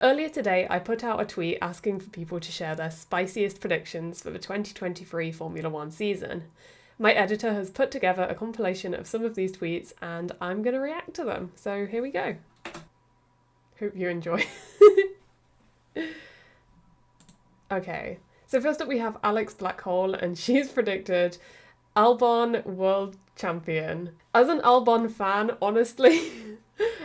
Earlier today, I put out a tweet asking for people to share their spiciest predictions for the 2023 Formula One season. My editor has put together a compilation of some of these tweets and I'm going to react to them. So here we go. Hope you enjoy. Okay, so first up we have Alex Blackhole, and she's predicted Albon world champion. As an Albon fan, honestly,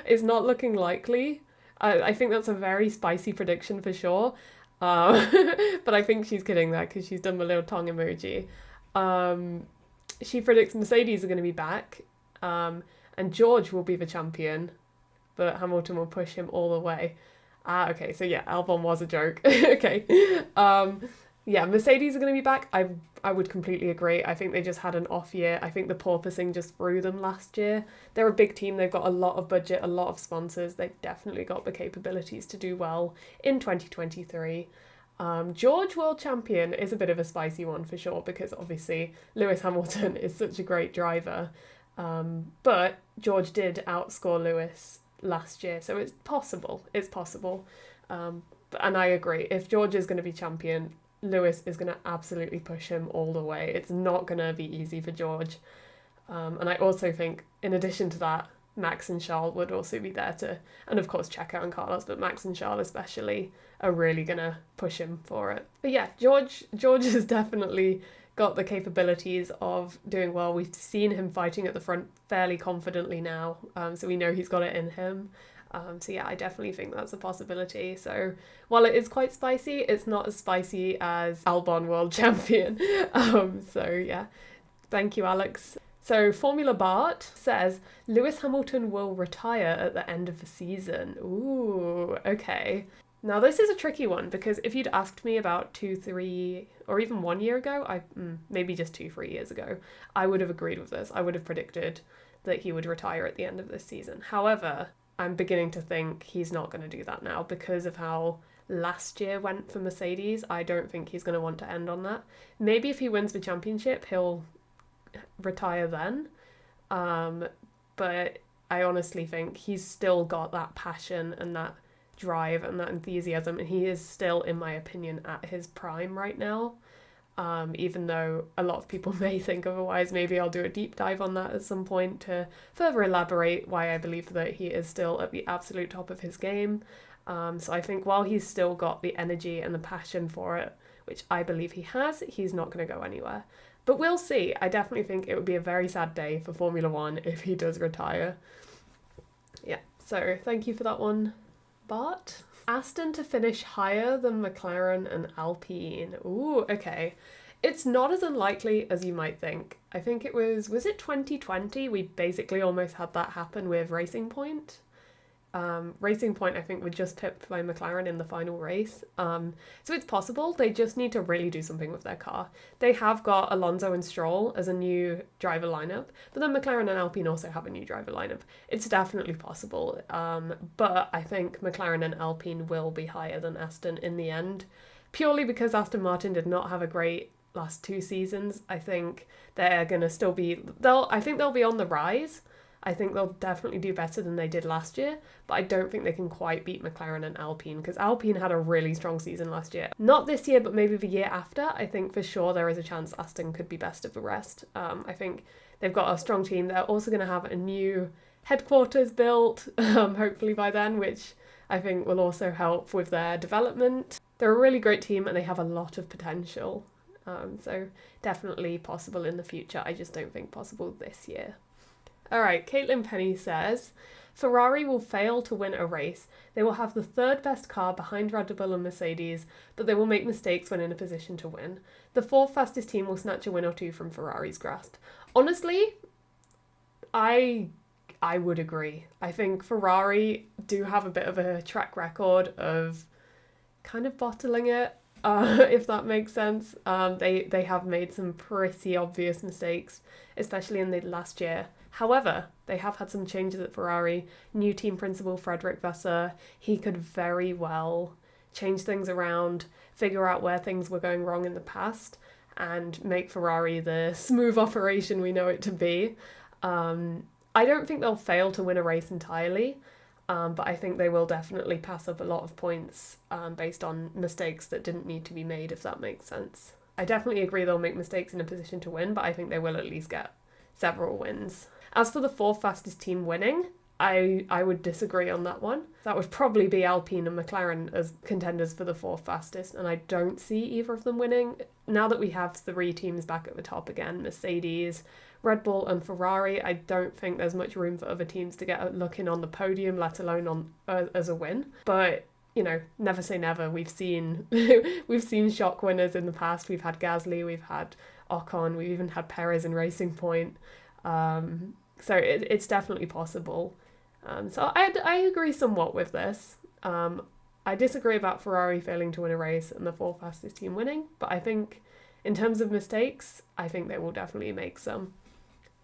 it's not looking likely. I think that's a very spicy prediction for sure. But I think she's kidding there because she's done the little tongue emoji. She predicts Mercedes are going to be back, and George will be the champion, but Hamilton will push him all the way. Okay, so yeah, Albon was a joke. Okay. Yeah, Mercedes are going to be back. I would completely agree. I think they just had an off year. I think the porpoising just threw them last year. They're a big team. They've got a lot of budget, a lot of sponsors. They've definitely got the capabilities to do well in 2023. George World Champion is a bit of a spicy one for sure, because obviously Lewis Hamilton is such a great driver. But George did outscore Lewis last year, so it's possible. And I agree. If George is going to be champion, Lewis is going to absolutely push him all the way. It's not going to be easy for George. And I also think, in addition to that, Max and Charles would also be there to, and of course Checo and Carlos, but Max and Charles especially are really going to push him for it. But yeah, George has definitely got the capabilities of doing well. We've seen him fighting at the front fairly confidently now, so we know he's got it in him. So yeah, I definitely think that's a possibility. So while it is quite spicy, it's not as spicy as Albon world champion. So yeah, thank you, Alex. So Formula Bart says Lewis Hamilton will retire at the end of the season. Ooh, okay. Now this is a tricky one, because if you'd asked me about 2, 3, or even 1 year ago, maybe just 2, 3 years ago, I would have agreed with this. I would have predicted that he would retire at the end of this season. However, I'm beginning to think he's not going to do that now because of how last year went for Mercedes. I don't think he's going to want to end on that. Maybe if he wins the championship, he'll retire then. But I honestly think he's still got that passion and that drive and that enthusiasm, and he is still, in my opinion, at his prime right now. Even though a lot of people may think otherwise. Maybe I'll do a deep dive on that at some point to further elaborate why I believe that he is still at the absolute top of his game. So I think while he's still got the energy and the passion for it, which I believe he has, he's not going to go anywhere. But we'll see. I definitely think it would be a very sad day for Formula One if he does retire. Yeah, so thank you for that one, Bart. Aston to finish higher than McLaren and Alpine. Ooh, okay. It's not as unlikely as you might think. I think it was it 2020? We basically almost had that happen with Racing Point. Racing Point, I think, were just pipped by McLaren in the final race. So it's possible. They just need to really do something with their car. They have got Alonso and Stroll as a new driver lineup, but then McLaren and Alpine also have a new driver lineup. It's definitely possible. But I think McLaren and Alpine will be higher than Aston in the end, purely because Aston Martin did not have a great last 2 seasons. I think they're going to still be... I think they'll be on the rise. I think they'll definitely do better than they did last year, but I don't think they can quite beat McLaren and Alpine, because Alpine had a really strong season last year. Not this year, but maybe the year after. I think for sure there is a chance Aston could be best of the rest. I think they've got a strong team. They're also going to have a new headquarters built, hopefully by then, which I think will also help with their development. They're a really great team and they have a lot of potential. So definitely possible in the future. I just don't think possible this year. Alright, Caitlin Penny says, Ferrari will fail to win a race. They will have the 3rd best car behind Red Bull and Mercedes, but they will make mistakes when in a position to win. The 4th fastest team will snatch a win or 2 from Ferrari's grasp. Honestly, I would agree. I think Ferrari do have a bit of a track record of kind of bottling it, if that makes sense. They have made some pretty obvious mistakes, especially in the last year. However, they have had some changes at Ferrari. New team principal Frederick Vasseur, he could very well change things around, figure out where things were going wrong in the past, and make Ferrari the smooth operation we know it to be. I don't think they'll fail to win a race entirely. But I think they will definitely pass up a lot of points based on mistakes that didn't need to be made, if that makes sense. I definitely agree they'll make mistakes in a position to win, but I think they will at least get several wins. As for the fourth fastest team winning, I would disagree on that one. That would probably be Alpine and McLaren as contenders for the fourth fastest, and I don't see either of them winning. Now that we have 3 teams back at the top again, Mercedes, Red Bull and Ferrari, I don't think there's much room for other teams to get a look in on the podium, let alone on as a win. But you know, never say never. We've seen shock winners in the past. We've had Gasly, we've had Ocon, we've even had Perez in Racing Point. So it's definitely possible. So I agree somewhat with this. I disagree about Ferrari failing to win a race and the 4th fastest team winning, but I think in terms of mistakes, I think they will definitely make some,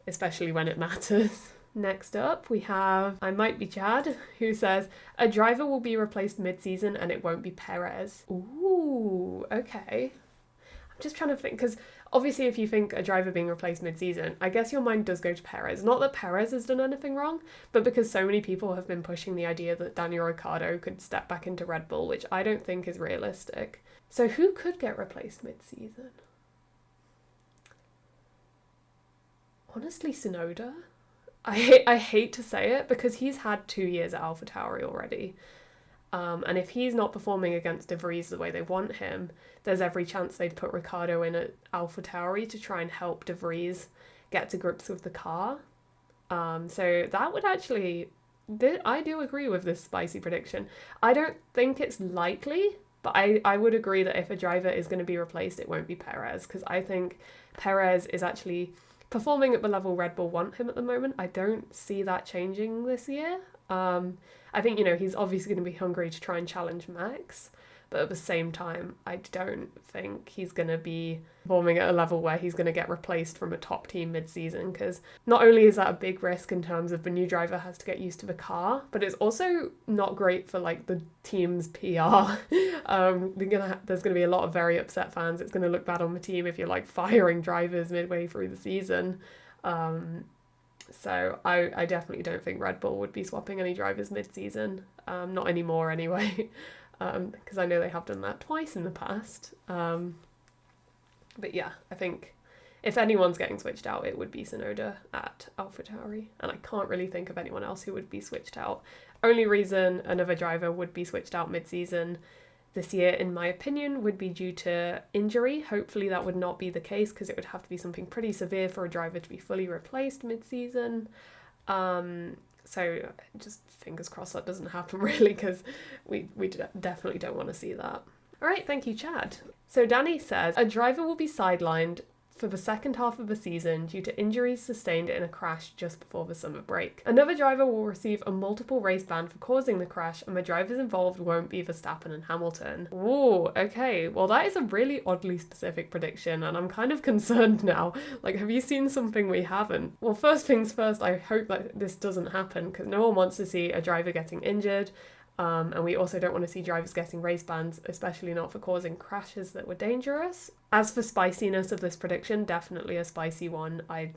especially when it matters. Next up, we have I Might Be Chad, who says, a driver will be replaced mid-season and it won't be Perez. Ooh, okay. I'm just trying to think, because obviously if you think a driver being replaced mid-season, I guess your mind does go to Perez. Not that Perez has done anything wrong, but because so many people have been pushing the idea that Daniel Ricciardo could step back into Red Bull, which I don't think is realistic. So who could get replaced mid-season? Honestly, Tsunoda. I hate to say it because he's had 2 years at AlphaTauri already. And if he's not performing against De Vries the way they want him, there's every chance they'd put Ricciardo in at AlphaTauri to try and help De Vries get to grips with the car. So that would actually... I do agree with this spicy prediction. I don't think it's likely, but I would agree that if a driver is going to be replaced, it won't be Perez, because I think Perez is actually performing at the level Red Bull want him at the moment. I don't see that changing this year. I think, he's obviously going to be hungry to try and challenge Max, but at the same time, I don't think he's going to be performing at a level where he's going to get replaced from a top team mid-season, because not only is that a big risk in terms of the new driver has to get used to the car, but it's also not great for the team's PR. There's going to be a lot of very upset fans. It's going to look bad on the team if you're firing drivers midway through the season. So I definitely don't think Red Bull would be swapping any drivers mid-season, not anymore anyway. Because I know they have done that twice in the past. But yeah, I think if anyone's getting switched out, it would be Tsunoda at AlphaTauri. And I can't really think of anyone else who would be switched out. Only reason another driver would be switched out mid-season this year, in my opinion, would be due to injury. Hopefully that would not be the case, because it would have to be something pretty severe for a driver to be fully replaced mid-season. So just fingers crossed that doesn't happen, really, because we definitely don't want to see that. All right, thank you, Chad. So Danny says, a driver will be sidelined for the second half of the season due to injuries sustained in a crash just before the summer break. Another driver will receive a multiple race ban for causing the crash, and the drivers involved won't be Verstappen and Hamilton. Ooh, okay. Well, that is a really oddly specific prediction, and I'm kind of concerned now. Have you seen something we haven't? Well, first things first, I hope that this doesn't happen, because no one wants to see a driver getting injured. And we also don't want to see drivers getting race bans, especially not for causing crashes that were dangerous. As for spiciness of this prediction, definitely a spicy one. I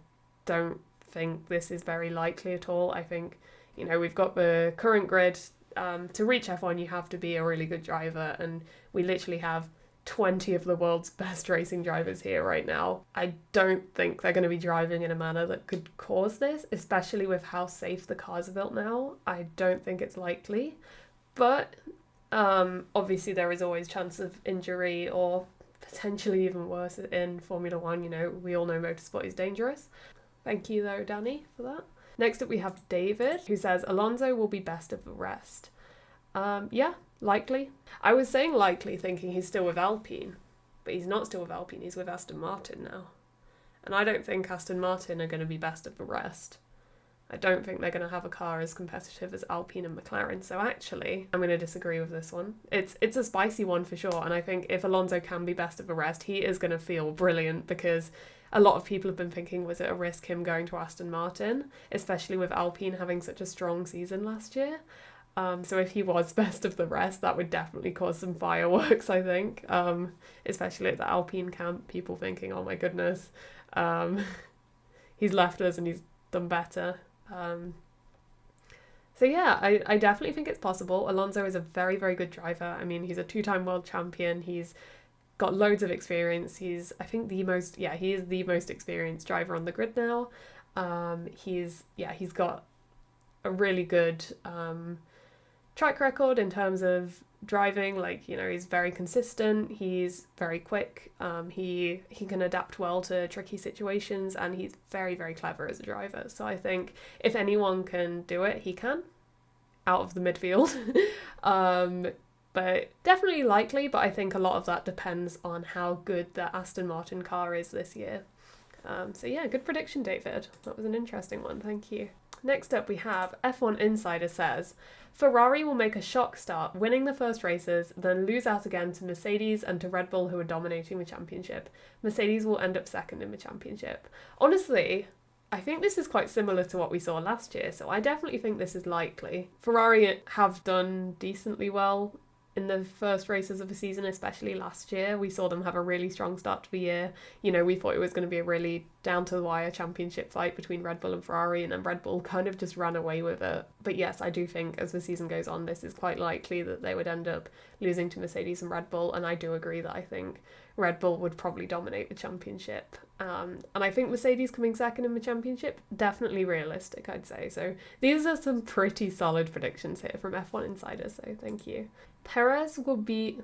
don't think this is very likely at all. I think, we've got the current grid. To reach F1, you have to be a really good driver, and we literally have 20 of the world's best racing drivers here right now. I don't think they're going to be driving in a manner that could cause this, especially with how safe the cars are built now. I don't think it's likely. But obviously there is always chance of injury, or potentially even worse in Formula One. We all know motorsport is dangerous. Thank you though, Danny, for that. Next up we have David, who says Alonso will be best of the rest. Yeah, likely. I was saying likely thinking he's still with Alpine, but he's not still with Alpine, he's with Aston Martin now. And I don't think Aston Martin are going to be best of the rest. I don't think they're going to have a car as competitive as Alpine and McLaren. So actually, I'm going to disagree with this one. It's a spicy one for sure. And I think if Alonso can be best of the rest, he is going to feel brilliant, because a lot of people have been thinking, was it a risk him going to Aston Martin, especially with Alpine having such a strong season last year? So if he was best of the rest, that would definitely cause some fireworks, I think. Especially at the Alpine camp, people thinking, oh my goodness, he's left us and he's done better. So yeah, I definitely think it's possible. Alonso is a very, very good driver. I mean, he's a 2-time world champion. He's got loads of experience. He's, I think, he is the most experienced driver on the grid now. He's got a really good track record in terms of driving. Like, you know, he's very consistent. He's very quick. He can adapt well to tricky situations, and he's very, very clever as a driver. So I think if anyone can do it, he can, out of the midfield. But definitely likely, but I think a lot of that depends on how good the Aston Martin car is this year. So yeah, good prediction, David. That was an interesting one, thank you. Next up we have F1 Insider says, Ferrari will make a shock start, winning the first races, then lose out again to Mercedes and to Red Bull, who are dominating the championship. Mercedes will end up second in the championship. Honestly, I think this is quite similar to what we saw last year, so I definitely think this is likely. Ferrari have done decently well in the first races of the season, especially last year. We saw them have a really strong start to the year. You know, we thought it was going to be a really down-to-the-wire championship fight between Red Bull and Ferrari, and then Red Bull kind of just ran away with it. But yes, I do think as the season goes on, this is quite likely that they would end up losing to Mercedes and Red Bull, and I do agree that I think Red Bull would probably dominate the championship. And I think Mercedes coming second in the championship, definitely realistic, I'd say. So these are some pretty solid predictions here from F1 Insider, so thank you. Perez will be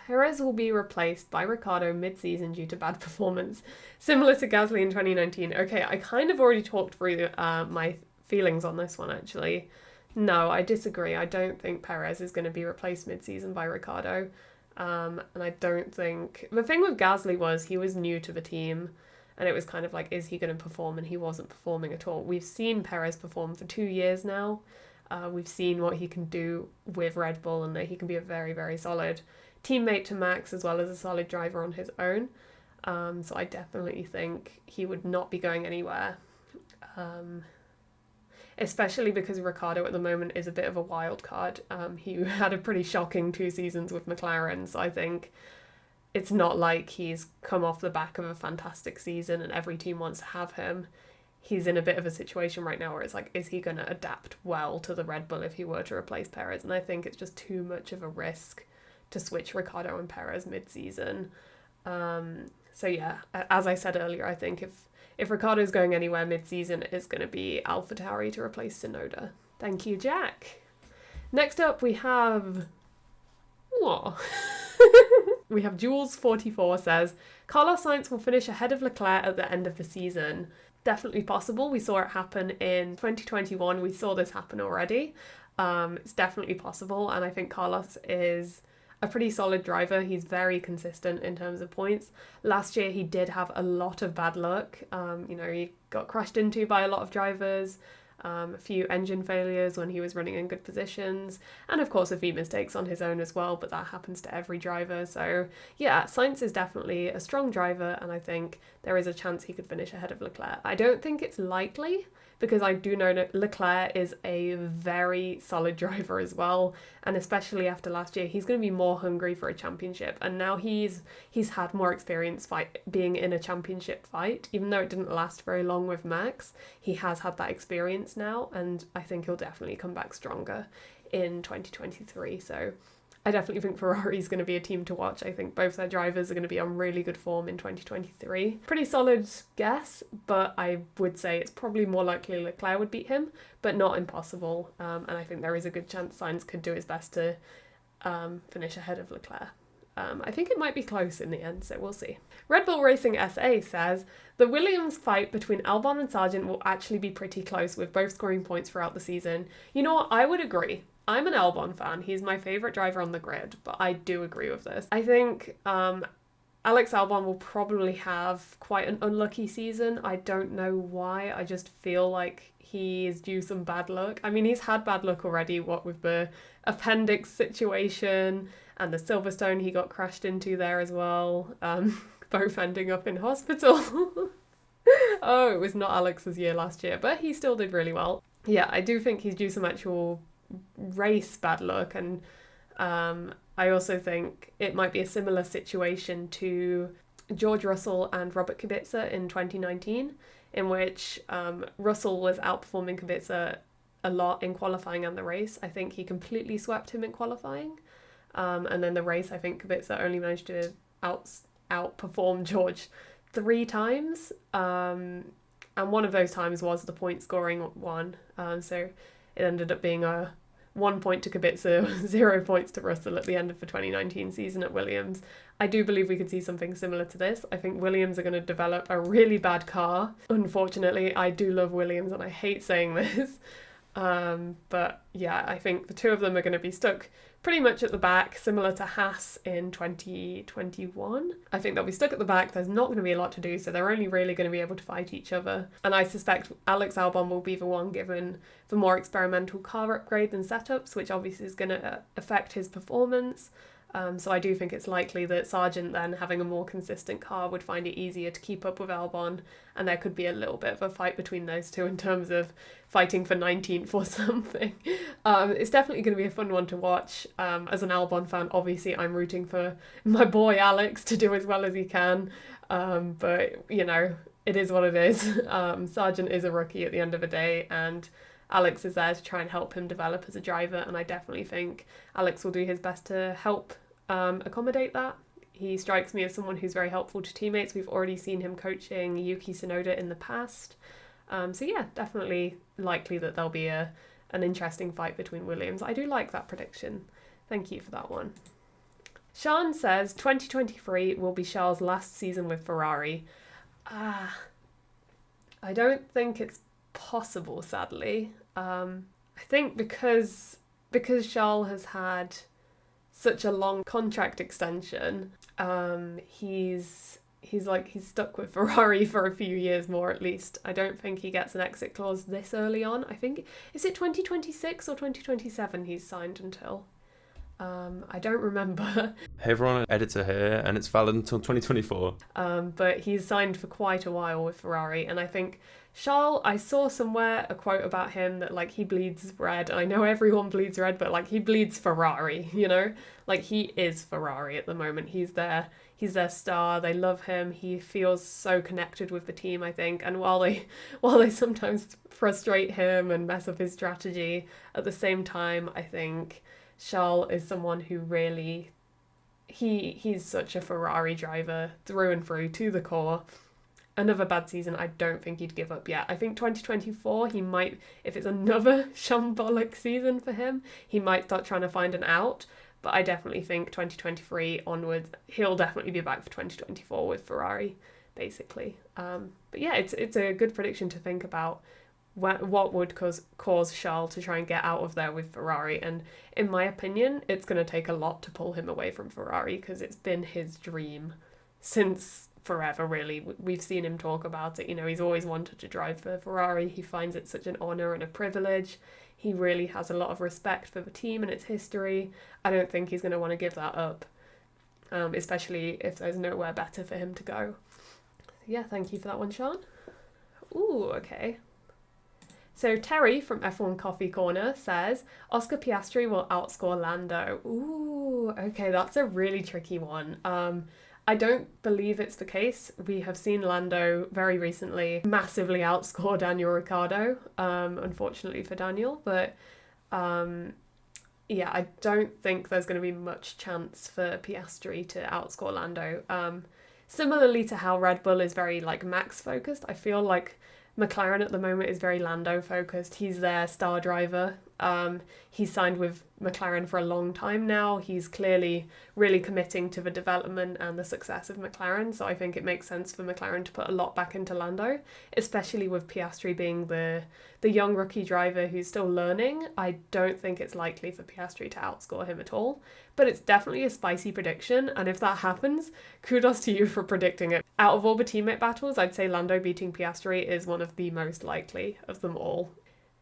replaced by Ricciardo mid-season due to bad performance, similar to Gasly in 2019. Okay, I kind of already talked through my feelings on this one, actually. No, I disagree. I don't think Perez is going to be replaced mid-season by Ricciardo. And I don't think... The thing with Gasly was he was new to the team, and it was kind of like, is he going to perform? And he wasn't performing at all. We've seen Perez perform for 2 years now. We've seen what he can do with Red Bull, and that he can be a very, very solid teammate to Max as well as a solid driver on his own. So I definitely think he would not be going anywhere. Especially because Ricciardo at the moment is a bit of a wild card. He had a pretty shocking 2 seasons with McLaren, so I think it's not like he's come off the back of a fantastic season and every team wants to have him. He's in a bit of a situation right now where it's like, is he going to adapt well to the Red Bull if he were to replace Perez? And I think it's just too much of a risk to switch Ricciardo and Perez mid-season. So yeah, as I said earlier, I think if Ricciardo's going anywhere mid-season, it's going to be AlphaTauri to replace Tsunoda. Thank you, Jack. Next up, we have... What? We have Jules44 says, Carlos Sainz will finish ahead of Leclerc at the end of the season. Definitely possible. We saw it happen in 2021. We saw this happen already. It's definitely possible, and I think Carlos is a pretty solid driver. He's very consistent in terms of points. Last year he did have a lot of bad luck. He got crashed into by a lot of drivers, a few engine failures when he was running in good positions, and of course a few mistakes on his own as well, but that happens to every driver. So yeah, Sainz is definitely a strong driver, and I think there is a chance he could finish ahead of Leclerc. I don't think it's likely, because I do know that Leclerc is a very solid driver as well, and especially after last year, he's going to be more hungry for a championship, and now he's had more experience being in a championship fight. Even though it didn't last very long with Max, he has had that experience now, and I think he'll definitely come back stronger in 2023. So I definitely think Ferrari is going to be a team to watch. I think both their drivers are going to be on really good form in 2023. Pretty solid guess, but I would say it's probably more likely Leclerc would beat him, but not impossible. And I think there is a good chance Sainz could do his best to finish ahead of Leclerc. I think it might be close in the end, so we'll see. Red Bull Racing SA says, the Williams fight between Albon and Sargent will actually be pretty close, with both scoring points throughout the season. You know what? I would agree. I'm an Albon fan. He's my favourite driver on the grid, but I do agree with this. I think Alex Albon will probably have quite an unlucky season. I don't know why. I just feel like he is due some bad luck. I mean, he's had bad luck already, what with the appendix situation and the Silverstone he got crashed into there as well, both ending up in hospital. Oh, it was not Alex's year last year, but he still did really well. Yeah, I do think he's due some actual race bad luck, and I also think it might be a similar situation to George Russell and Robert Kubica in 2019, in which Russell was outperforming Kubica a lot in qualifying and the race. I think he completely swept him in qualifying. And then the race, I think Kubica only managed to outperform George 3 times. And one of those times was the point scoring one. So it ended up being a 1 point to Kubica, 0 points to Russell at the end of the 2019 season at Williams. I do believe we could see something similar to this. I think Williams are going to develop a really bad car. Unfortunately, I do love Williams and I hate saying this. But yeah, I think the two of them are going to be stuck pretty much at the back, similar to Haas in 2021. I think they'll be stuck at the back. There's not going to be a lot to do, so they're only really going to be able to fight each other. And I suspect Alex Albon will be the one given the more experimental car upgrades and setups, which obviously is going to affect his performance. So I do think it's likely that Sargent then, having a more consistent car, would find it easier to keep up with Albon, and there could be a little bit of a fight between those two in terms of fighting for 19th or something. It's definitely going to be a fun one to watch. As an Albon fan, obviously I'm rooting for my boy Alex to do as well as he can, but you know, it is what it is. Sargent is a rookie at the end of the day, and Alex is there to try and help him develop as a driver, and I definitely think Alex will do his best to help accommodate that. He strikes me as someone who's very helpful to teammates. We've already seen him coaching Yuki Tsunoda in the past. So yeah, definitely likely that there'll be an interesting fight between Williams. I do like that prediction. Thank you for that one. Sean says 2023 will be Charles' last season with Ferrari. I don't think it's possible, sadly. I think because Charles has had such a long contract extension, he's stuck with Ferrari for a few years more at least. I don't think he gets an exit clause this early on. I think, is it 2026 or 2027 he's signed until? I don't remember. Hey everyone, editor here, and it's valid until 2024. But he's signed for quite a while with Ferrari, and I think Charles, I saw somewhere a quote about him that like he bleeds red. I know everyone bleeds red, but like he bleeds Ferrari, you know? Like he is Ferrari at the moment. He's their star. They love him. He feels so connected with the team, I think. And while they sometimes frustrate him and mess up his strategy, at the same time, I think Charles is someone who really, he's such a Ferrari driver through and through to the core. Another bad season, I don't think he'd give up yet. I think 2024, he might, if it's another shambolic season for him, he might start trying to find an out. But I definitely think 2023 onwards, he'll definitely be back for 2024 with Ferrari, basically. But yeah, it's a good prediction to think about. What would cause Charles to try and get out of there with Ferrari? And in my opinion, it's going to take a lot to pull him away from Ferrari, because it's been his dream since forever, really. We've seen him talk about it. You know, he's always wanted to drive for Ferrari. He finds it such an honour and a privilege. He really has a lot of respect for the team and its history. I don't think he's going to want to give that up, especially if there's nowhere better for him to go. Yeah, thank you for that one, Sean. Ooh, okay. So Terry from F1 Coffee Corner says, Oscar Piastri will outscore Lando. Ooh, okay, that's a really tricky one. I don't believe it's the case. We have seen Lando very recently massively outscore Daniel Ricciardo, unfortunately for Daniel. But yeah, I don't think there's going to be much chance for Piastri to outscore Lando. Similarly to how Red Bull is very like Max focused, I feel like McLaren at the moment is very Lando focused. He's their star driver. He's signed with McLaren for a long time now. He's clearly really committing to the development and the success of McLaren. So I think it makes sense for McLaren to put a lot back into Lando, especially with Piastri being the young rookie driver who's still learning. I don't think it's likely for Piastri to outscore him at all. But it's definitely a spicy prediction, and if that happens, kudos to you for predicting it. Out of all the teammate battles, I'd say Lando beating Piastri is one of the most likely of them all.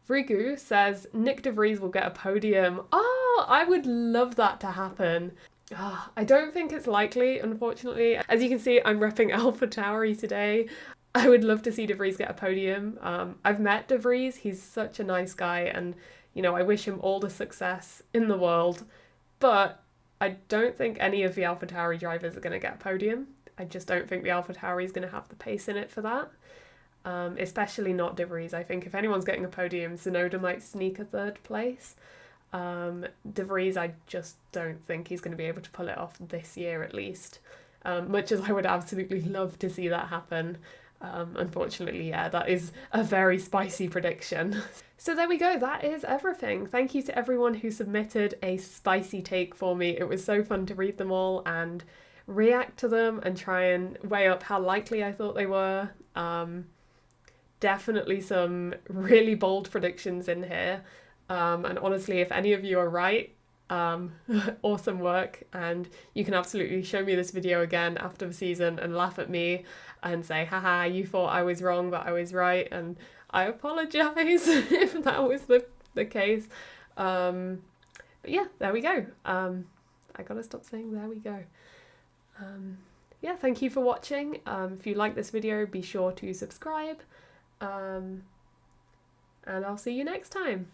Vryugu says Nick de Vries will get a podium. Oh, I would love that to happen. Oh, I don't think it's likely, unfortunately. As you can see, I'm repping AllVryugu today. I would love to see de Vries get a podium. I've met de Vries. He's such a nice guy, and you know, I wish him all the success in the world. But I don't think any of the AlphaTauri drivers are going to get a podium. I just don't think the AlphaTauri is going to have the pace in it for that. especially not De Vries. I think if anyone's getting a podium, Tsunoda might sneak a third place. De Vries, I just don't think he's going to be able to pull it off this year at least. Much as I would absolutely love to see that happen. Unfortunately, yeah, that is a very spicy prediction. So there we go, that is everything. Thank you to everyone who submitted a spicy take for me. It was so fun to read them all and react to them and try and weigh up how likely I thought they were. Definitely some really bold predictions in here. And honestly, if any of you are right, awesome work, and you can absolutely show me this video again after the season and laugh at me and say, haha, you thought I was wrong but I was right, and I apologize if that was the case. But yeah, there we go. I gotta stop saying there we go. Yeah, thank you for watching. If you like this video, be sure to subscribe, and I'll see you next time.